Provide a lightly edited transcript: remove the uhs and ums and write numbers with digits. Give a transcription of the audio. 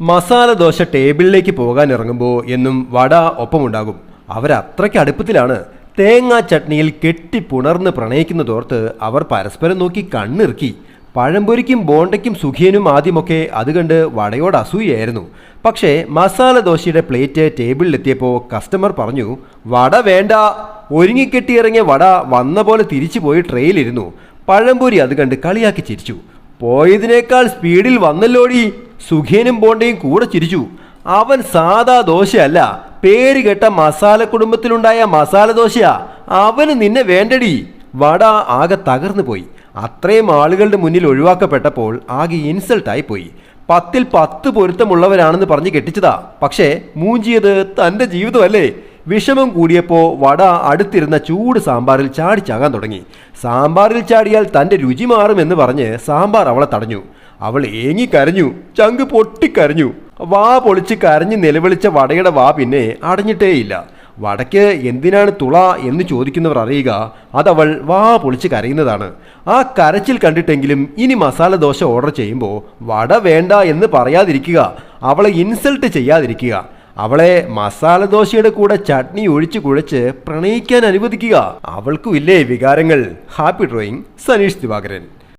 മസാല ദോശ ടേബിളിലേക്ക് പോകാൻ ഇറങ്ങുമ്പോൾ എന്നും വട ഒപ്പമുണ്ടാകും. അവരത്രയ്ക്ക് അടുപ്പത്തിലാണ്. തേങ്ങാ ചട്നിയിൽ കെട്ടിപ്പുണർന്ന് പ്രണയിക്കുന്നതോർത്ത് അവർ പരസ്പരം നോക്കി കണ്ണിറുക്കി. പഴംപൊരിക്കും ബോണ്ടയ്ക്കും സുഖിയനും ആദ്യമൊക്കെ അത് കണ്ട് വടയോട് അസൂയായിരുന്നു. പക്ഷേ മസാല ദോശയുടെ പ്ലേറ്റ് ടേബിളിലെത്തിയപ്പോൾ കസ്റ്റമർ പറഞ്ഞു, വട വേണ്ട. ഒരുങ്ങിക്കെട്ടിയിറങ്ങിയ വട വന്ന പോലെ തിരിച്ചു പോയി ട്രെയിലിരുന്നു. പഴംപൊരി അത് കണ്ട് കളിയാക്കി ചിരിച്ചു. പോയതിനേക്കാൾ സ്പീഡിൽ വന്നല്ലോടി. സുഖിയനും ബോണ്ടയും കൂടെ ചിരിച്ചു. അവൻ സാധാ ദോശയല്ല, പേര് കേട്ട മസാല കുടുംബത്തിലുണ്ടായ മസാല ദോശയാ. അവന് നിന്നെ വേണ്ടടി. വട ആകെ തകർന്നു പോയി. അത്രയും ആളുകളുടെ മുന്നിൽ ഒഴിവാക്കപ്പെട്ടപ്പോൾ ആകെ ഇൻസൾട്ടായി പോയി. 10ൽ 10 പൊരുത്തമുള്ളവരാണെന്ന് പറഞ്ഞ് കെട്ടിച്ചതാ. പക്ഷേ മൂഞ്ചിയത് തൻ്റെ ജീവിതമല്ലേ. വിഷമം കൂടിയപ്പോൾ വട അടുത്തിരുന്ന ചൂട് സാമ്പാറിൽ ചാടിച്ചാകാൻ തുടങ്ങി. സാമ്പാറിൽ ചാടിയാൽ തൻ്റെ രുചി മാറുമെന്ന് പറഞ്ഞ് സാമ്പാർ അവളെ തടഞ്ഞു. അവൾ ഏങ്ങിക്കരഞ്ഞു, ചങ്ക് പൊട്ടിക്കരഞ്ഞു. വാ പൊളിച്ച് കരഞ്ഞ് നിലവിളിച്ച വടയുടെ വാ പിന്നെ അടഞ്ഞിട്ടേയില്ല. വടയ്ക്ക് എന്തിനാണ് തുള എന്ന് ചോദിക്കുന്നവർ അറിയുക, അതവൾ വാ പൊളിച്ച് കരയുന്നതാണ്. ആ കരച്ചിൽ കണ്ടിട്ടെങ്കിലും ഇനി മസാല ദോശ ഓർഡർ ചെയ്യുമ്പോൾ വട വേണ്ട എന്ന് പറയാതിരിക്കുക, അവളെ ഇൻസൾട്ട് ചെയ്യാതിരിക്കുക. അവളെ മസാല ദോശയുടെ കൂടെ ചട്നി ഒഴിച്ച് കുഴച്ച് പ്രണയിക്കാൻ അനുവദിക്കുക. അവൾക്കും ഇല്ലേ വികാരങ്ങൾ. Happy drawing, Saneesh Divakaran.